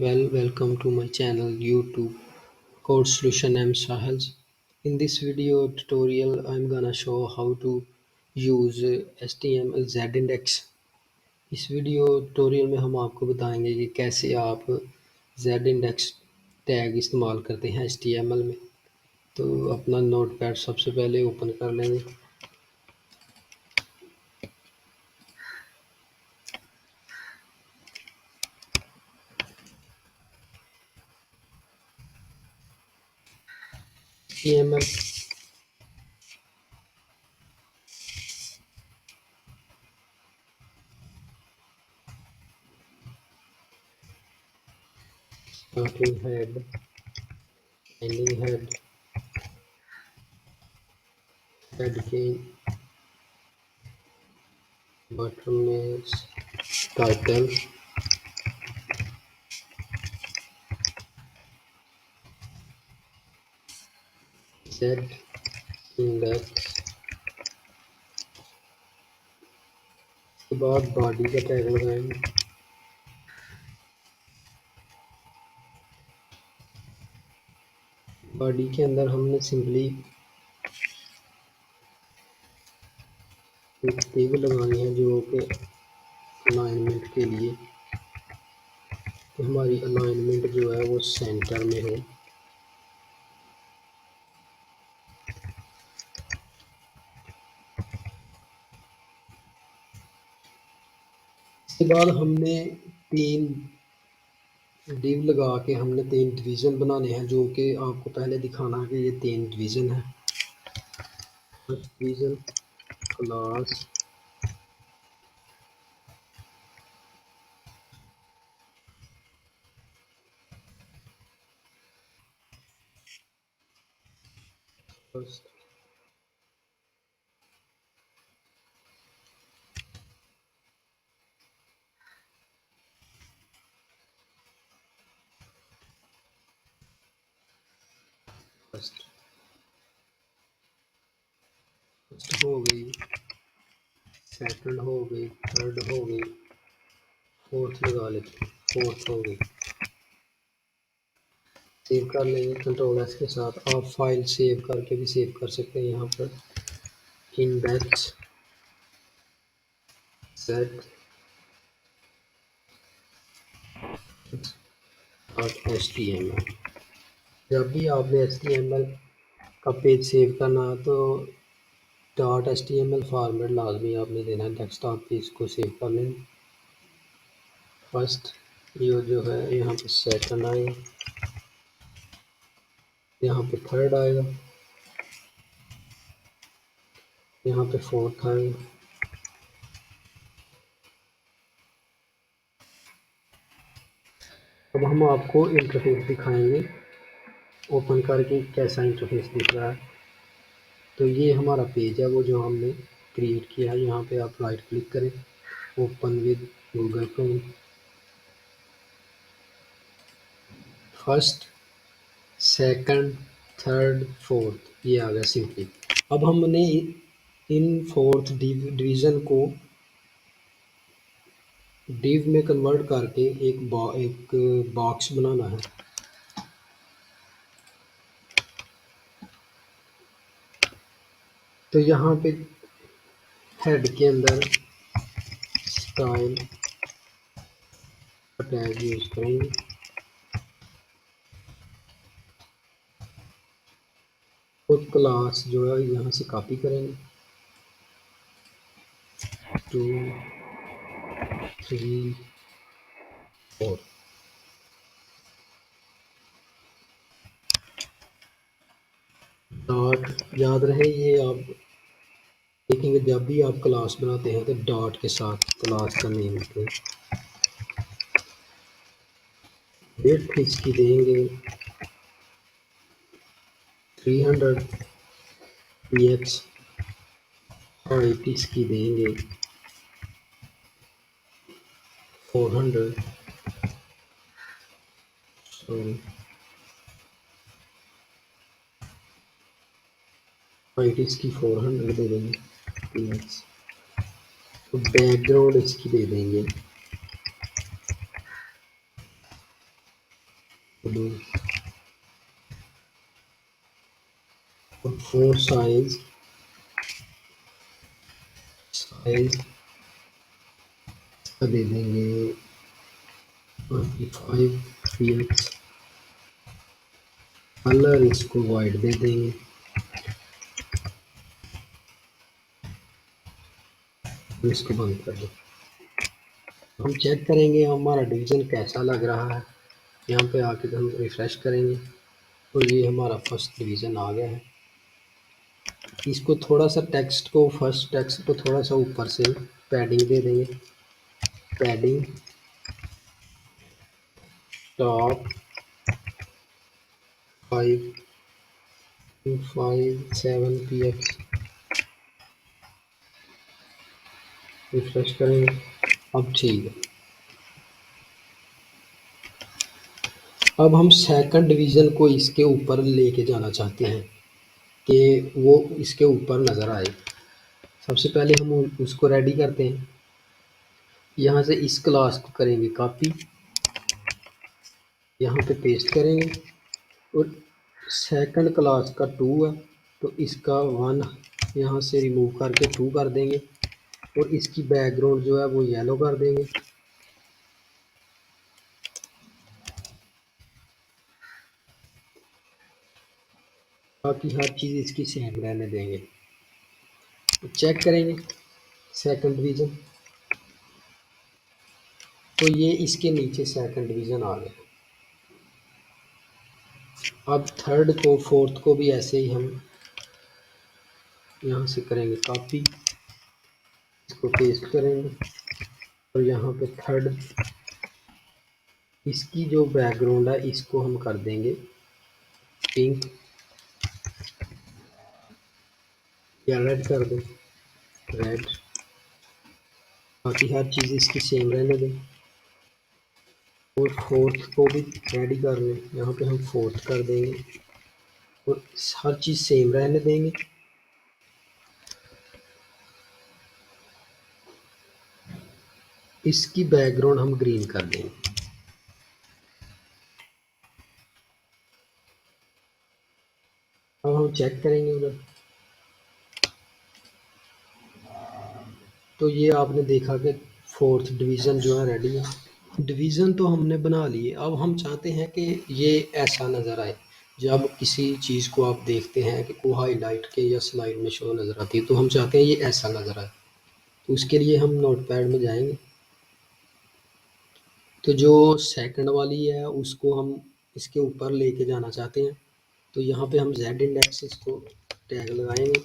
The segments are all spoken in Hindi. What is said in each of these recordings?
Welcome to my channel YouTube Code Solution. I'm Sahaj. In this video tutorial, I'm gonna show how to use HTML Z-index. इस वीडियो ट्यूटोरियल में हम आपको बताएंगे कि कैसे आप Z-index टैग इस्तेमाल करते हैं HTML में। तो अपना नोटपैड सबसे पहले ओपन कर लेंगे। HTML starting head, ending head, heading, bottom is title, Z index के बाद बॉडी का टैग लगाएंगे। बॉडी के अंदर हमने सिंपली एक टैग लगानी है जो कि अलाइनमेंट के लिए, तो हमारी अलाइनमेंट जो है वो सेंटर में हो। इसके बाद हमने 3 डिव लगा के हमने 3 डिवीज़न बनाने हैं, जो कि आपको पहले दिखाना है कि ये 3 डिवीज़न है। First division class, first first first हो गई, सेकंड हो गई, थर्ड हो गई, फोर्थ लगा लेते हैं, फोर्थ हो गई। सेव कर लेंगे कंट्रोल एस के साथ। आप फाइल सेव करके भी सेव कर सकते हैं। यहाँ पर इंडेक्स Z HTML। जब भी आपने HTML का पेज सेव करना है तो .html फॉर्मेट लाजमी आपने देना है। डेस्कटॉप पे इसको सेव कर लें। फर्स्ट ये जो है यहाँ पे सेकंड आएगा, यहाँ पे थर्ड आएगा, यहाँ पे फोर्थ आएगा। अब हम आपको इंटरफेस दिखाएंगे ओपन करके कैसा इंटरफेस दिख रहा है। तो ये हमारा पेज है वो जो हमने क्रिएट किया है। यहाँ पे आप राइट क्लिक करें, open with Google Chrome. First, second, third, fourth ये आ गया सिंपली। अब हमने इन फोर्थ डिवीज़न को डिव में कन्वर्ट करके एक बॉक्स बनाना है। तो यहाँ पे हेड के अंदर स्टाइल टैग यूज करेंगे। तो क्लास जो है यहाँ से कॉपी करेंगे, 2 3 4। डॉट याद रहे, ये आप देखेंगे जब भी आप क्लास बनाते हैं तो डॉट के साथ क्लास का नेम होते हैं। विड्थ इसकी देंगे 300 px, हाइट इसकी देंगे 400, सॉरी हाइट इसकी 400 दे देंगे px। तो बैकग्राउंड इसकी दे देंगे ब्लू और फोर साइज दे देंगे 25 px। कलर इसको वाइट दे देंगे। इसको बंद कर दो। हम चेक करेंगे हमारा डिवीज़न कैसा लग रहा है। यहाँ पे आके हम रिफ़्रेश करेंगे और ये हमारा फर्स्ट डिवीज़न आ गया है। इसको थोड़ा सा टेक्स्ट को फर्स्ट टेक्स्ट को थोड़ा सा ऊपर से पैडिंग दे देंगे। Padding top 557 px। रिफ्रेश करेंगे। अब ठीक है। अब हम सेकंड डिवीज़न को इसके ऊपर लेके जाना चाहते हैं कि वो इसके ऊपर नज़र आए। सबसे पहले हम उसको रेडी करते हैं। यहाँ से इस क्लास को करेंगे कॉपी, यहाँ पे पेस्ट करेंगे और सेकंड क्लास का 2 है तो इसका 1 यहाँ से रिमूव करके 2 कर देंगे और इसकी बैकग्राउंड जो है वो येलो कर देंगे। बाकी हर चीज़ इसकी सेम रहने देंगे। तो चेक करेंगे सेकंड डिवीज़न, तो ये इसके नीचे सेकंड डिवीज़न आ गया। अब थर्ड को फोर्थ को भी ऐसे ही हम यहाँ से करेंगे कॉपी, इसको पेस्ट करेंगे और यहाँ पे थर्ड इसकी जो बैकग्राउंड है इसको हम कर देंगे पिंक या रेड कर दें, रेड। बाकी हर चीज़ इसकी सेम रहने दें और फोर्थ को भी रेडी कर लें। यहाँ पे हम फोर्थ कर देंगे और हर चीज़ सेम रहने देंगे। इसकी बैकग्राउंड हम ग्रीन कर देंगे। अब हम चेक करेंगे उधर, तो ये आपने देखा कि फोर्थ डिवीज़न जो है रेडी है। डिवीज़न तो हमने बना लिए। अब हम चाहते हैं कि ये ऐसा नज़र आए। जब किसी चीज़ को आप देखते हैं कि को हाईलाइट के या स्लाइड में शो नज़र आती है तो हम चाहते हैं ये ऐसा नज़र आए। तो उसके लिए हम नोटपैड में जाएंगे। तो जो सेकंड वाली है उसको हम इसके ऊपर लेके जाना चाहते हैं। तो यहाँ पे हम जेड इंडेक्स इसको टैग लगाएंगे,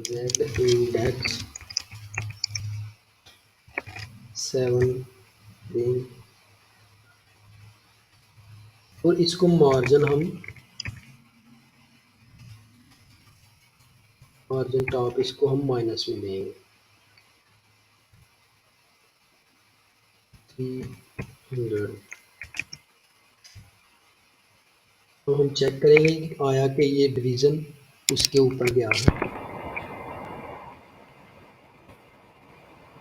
जेड इंडेक्स 7 और इसको मार्जिन टॉप इसको हम माइनस में देंगे 300। तो हम चेक करेंगे कि आया कि ये डिवीज़न उसके ऊपर गया है।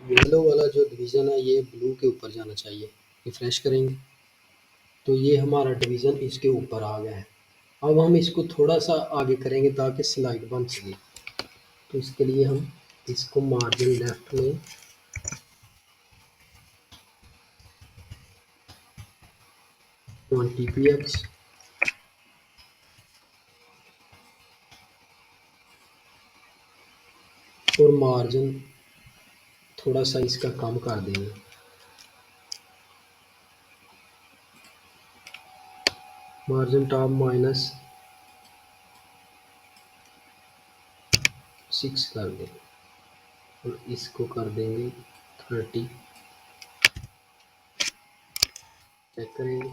येलो वाला जो डिवीज़न है ये ब्लू के ऊपर जाना चाहिए। रिफ्रेश करेंगे तो ये हमारा डिवीज़न इसके ऊपर आ गया है। अब हम इसको थोड़ा सा आगे करेंगे ताकि स्लाइड बन सके। तो इसके लिए हम इसको मार्जिन लेफ्ट में 20 px और मार्जिन थोड़ा सा इसका कम कर देंगे। मार्जिन टॉप -6 कर देंगे और इसको कर देंगे 30। चेक करेंगे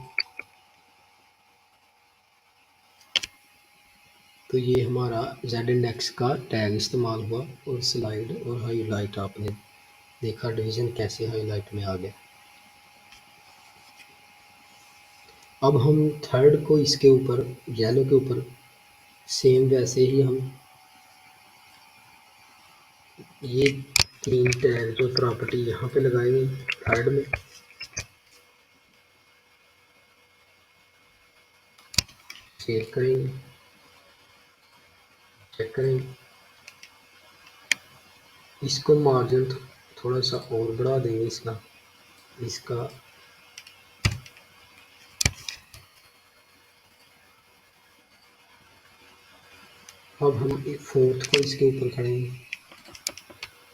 तो ये हमारा जेड इंडेक्स का टैग इस्तेमाल हुआ और स्लाइड और हाईलाइट आपने देखा डिवीज़न कैसे हाईलाइट में आ गया। अब हम थर्ड को इसके ऊपर येलो के ऊपर सेम वैसे ही हम ये 3 टैग जो प्रॉपर्टी यहाँ पे लगाएंगे थर्ड में। सेव करेंगे, चेक करेंगे। इसको मार्जिन थोड़ा सा और बढ़ा देंगे इसका इसका अब हम फोर्थ को इसके ऊपर करेंगे,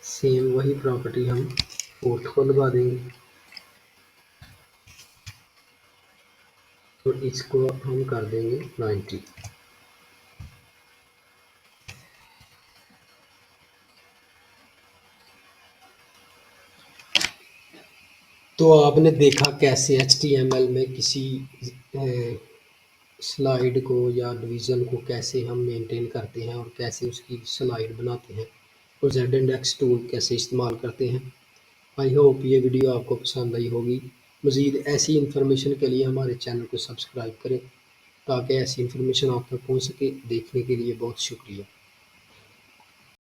सेम वही प्रॉपर्टी हम फोर्थ को लगा देंगे। तो इसको हम कर देंगे 90। तो आपने देखा कैसे HTML में किसी स्लाइड को या डिवीज़न को कैसे हम मेंटेन करते हैं और कैसे उसकी स्लाइड बनाते हैं और जेड इंडेक्स टूल कैसे इस्तेमाल करते हैं। आई होप ये वीडियो आपको पसंद आई होगी। मज़ीद ऐसी इन्फॉर्मेशन के लिए हमारे चैनल को सब्सक्राइब करें ताकि ऐसी इन्फॉर्मेशन आप तक पहुंच सके। देखने के लिए बहुत शुक्रिया।